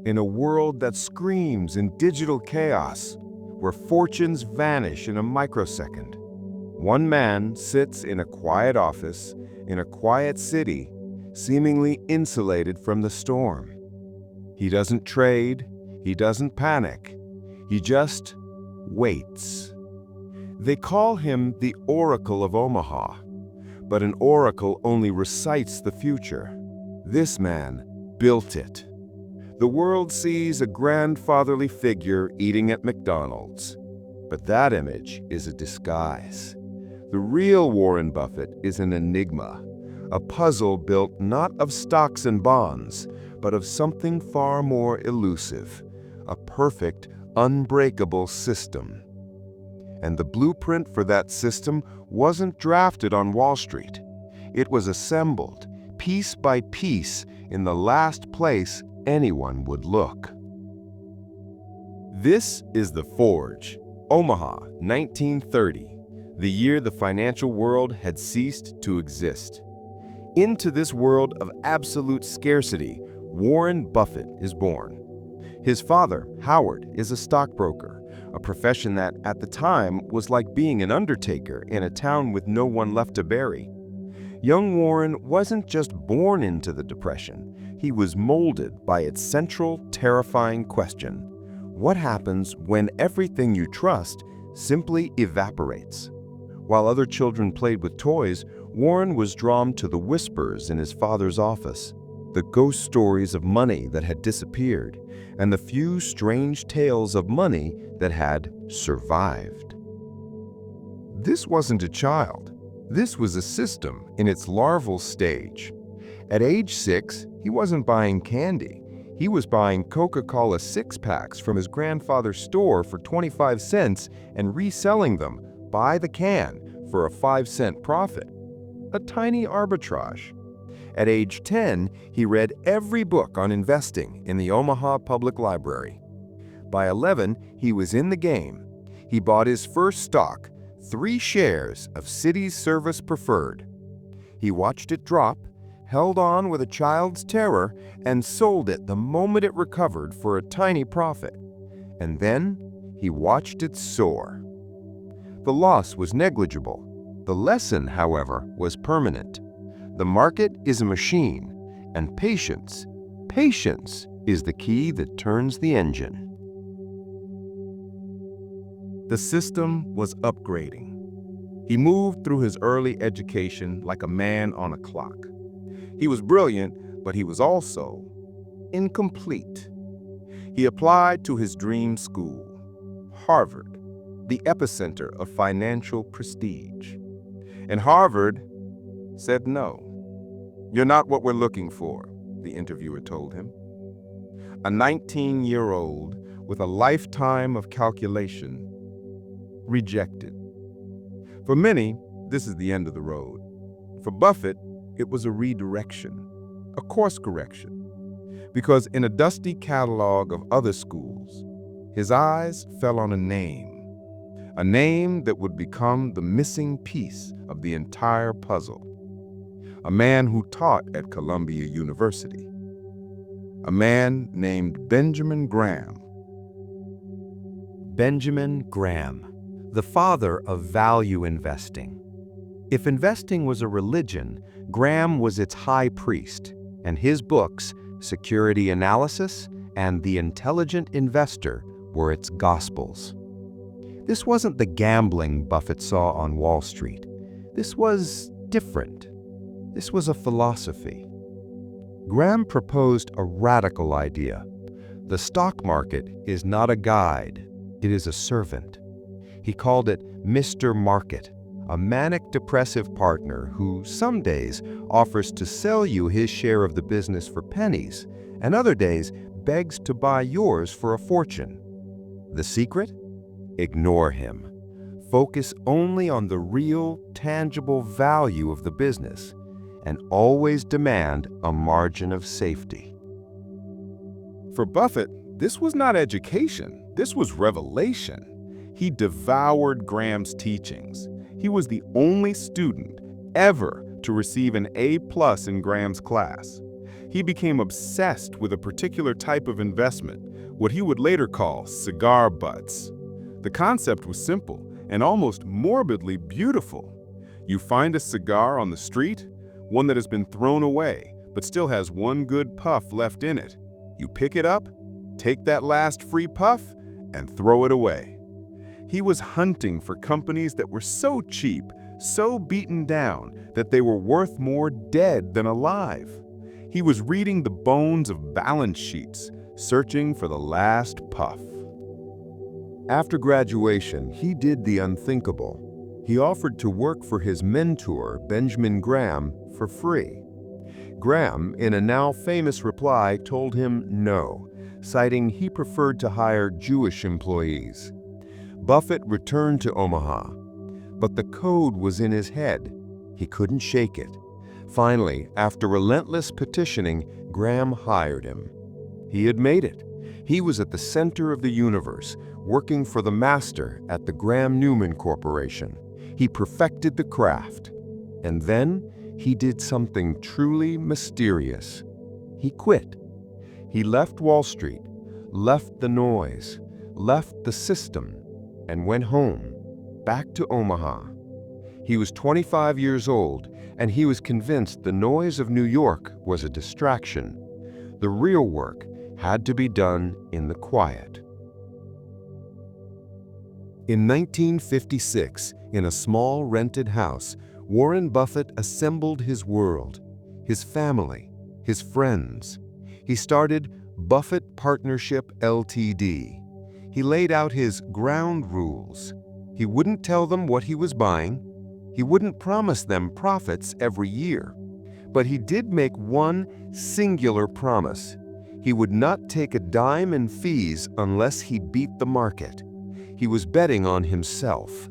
In a world that screams in digital chaos, where fortunes vanish in a microsecond, one man sits in a quiet office in a quiet city, seemingly insulated from the storm. He doesn't trade, he doesn't panic, he just waits. They call him the Oracle of Omaha, but an oracle only recites the future. This man built it. The world sees a grandfatherly figure eating at McDonald's, but that image is a disguise. The real Warren Buffett is an enigma, a puzzle built not of stocks and bonds, but of something far more elusive, a perfect, unbreakable system. And the blueprint for that system wasn't drafted on Wall Street. It was assembled, piece by piece, in the last place anyone would look. This is The Forge, Omaha, 1930, the year the financial world had ceased to exist. Into this world of absolute scarcity, Warren Buffett is born. His father, Howard, is a stockbroker, a profession that, at the time, was like being an undertaker in a town with no one left to bury. Young Warren wasn't just born into the Depression. He was molded by its central, terrifying question: what happens when everything you trust simply evaporates? While other children played with toys, Warren was drawn to the whispers in his father's office, the ghost stories of money that had disappeared, and the few strange tales of money that had survived. This wasn't a child. This was a system in its larval stage. At age 6, he wasn't buying candy. He was buying Coca-Cola six-packs from his grandfather's store for 25 cents and reselling them by the can for a 5-cent profit. A tiny arbitrage. At age 10, he read every book on investing in the Omaha Public Library. By 11, he was in the game. He bought his first stock, 3 shares of Cities Service Preferred. He watched it drop, held on with a child's terror, and sold it the moment it recovered for a tiny profit. And then he watched it soar. The loss was negligible. The lesson, however, was permanent. The market is a machine, and patience is the key that turns the engine. The system was upgrading. He moved through his early education like a man on a clock. He was brilliant, but he was also incomplete. He applied to his dream school, Harvard, the epicenter of financial prestige. And Harvard said no. "You're not what we're looking for," the interviewer told him. A 19-year-old with a lifetime of calculation, rejected. For many, this is the end of the road. For Buffett, it was a redirection, a course correction. Because in a dusty catalog of other schools, his eyes fell on a name that would become the missing piece of the entire puzzle. A man who taught at Columbia University. A man named Benjamin Graham. Benjamin Graham, the father of value investing. If investing was a religion, Graham was its high priest, and his books, Security Analysis and The Intelligent Investor, were its gospels. This wasn't the gambling Buffett saw on Wall Street. This was different. This was a philosophy. Graham proposed a radical idea. The stock market is not a guide, it is a servant. He called it Mr. Market, a manic-depressive partner who some days offers to sell you his share of the business for pennies, and other days begs to buy yours for a fortune. The secret? Ignore him. Focus only on the real, tangible value of the business, and always demand a margin of safety. For Buffett, this was not education, this was revelation. He devoured Graham's teachings. He was the only student ever to receive an A+ in Graham's class. He became obsessed with a particular type of investment, what he would later call cigar butts. The concept was simple and almost morbidly beautiful. You find a cigar on the street, one that has been thrown away, but still has one good puff left in it. You pick it up, take that last free puff, and throw it away. He was hunting for companies that were so cheap, so beaten down, that they were worth more dead than alive. He was reading the bones of balance sheets, searching for the last puff. After graduation, he did the unthinkable. He offered to work for his mentor, Benjamin Graham, for free. Graham, in a now famous reply, told him no, citing he preferred to hire Jewish employees. Buffett returned to Omaha, but the code was in his head. He couldn't shake it. Finally, after relentless petitioning, Graham hired him. He had made it. He was at the center of the universe, working for the master at the Graham-Newman Corporation. He perfected the craft. And then he did something truly mysterious. He quit. He left Wall Street, left the noise, left the system, and went home, back to Omaha. He was 25 years old, and he was convinced the noise of New York was a distraction. The real work had to be done in the quiet. In 1956, in a small rented house, Warren Buffett assembled his world, his family, his friends. He started Buffett Partnership Ltd. He laid out his ground rules. He wouldn't tell them what he was buying. He wouldn't promise them profits every year. But he did make one singular promise. He would not take a dime in fees unless he beat the market. He was betting on himself.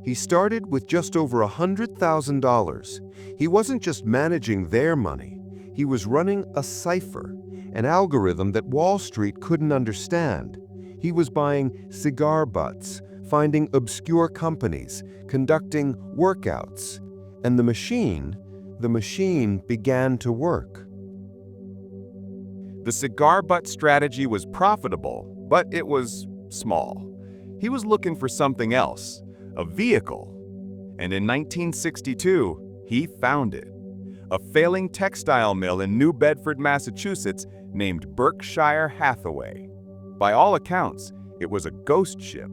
He started with just over $100,000. He wasn't just managing their money. He was running a cipher, an algorithm that Wall Street couldn't understand. He was buying cigar butts, finding obscure companies, conducting workouts. And the machine began to work. The cigar butt strategy was profitable, but it was small. He was looking for something else, a vehicle. And in 1962, he found it. A failing textile mill in New Bedford, Massachusetts, named Berkshire Hathaway. By all accounts, it was a ghost ship.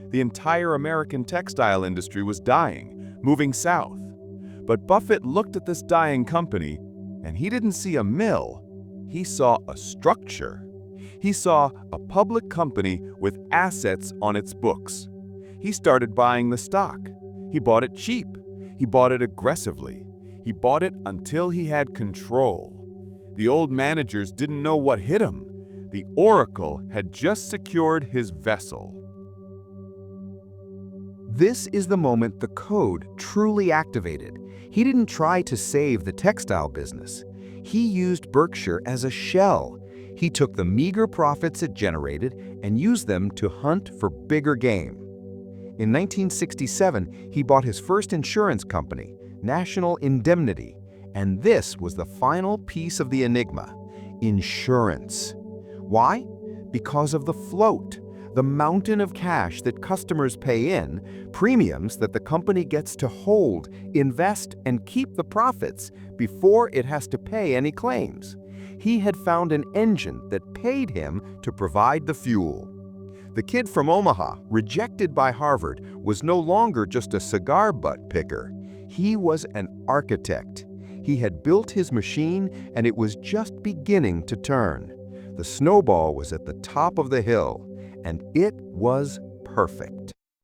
The entire American textile industry was dying, moving south. But Buffett looked at this dying company, and he didn't see a mill. He saw a structure. He saw a public company with assets on its books. He started buying the stock. He bought it cheap. He bought it aggressively. He bought it until he had control. The old managers didn't know what hit him. The oracle had just secured his vessel. This is the moment the code truly activated. He didn't try to save the textile business. He used Berkshire as a shell. He took the meager profits it generated and used them to hunt for bigger game. In 1967, he bought his first insurance company, National Indemnity, and this was the final piece of the enigma: insurance. Why? Because of the float, the mountain of cash that customers pay in, premiums that the company gets to hold, invest, and keep the profits before it has to pay any claims. He had found an engine that paid him to provide the fuel. The kid from Omaha, rejected by Harvard, was no longer just a cigar butt picker. He was an architect. He had built his machine, and it was just beginning to turn. The snowball was at the top of the hill, and it was perfect.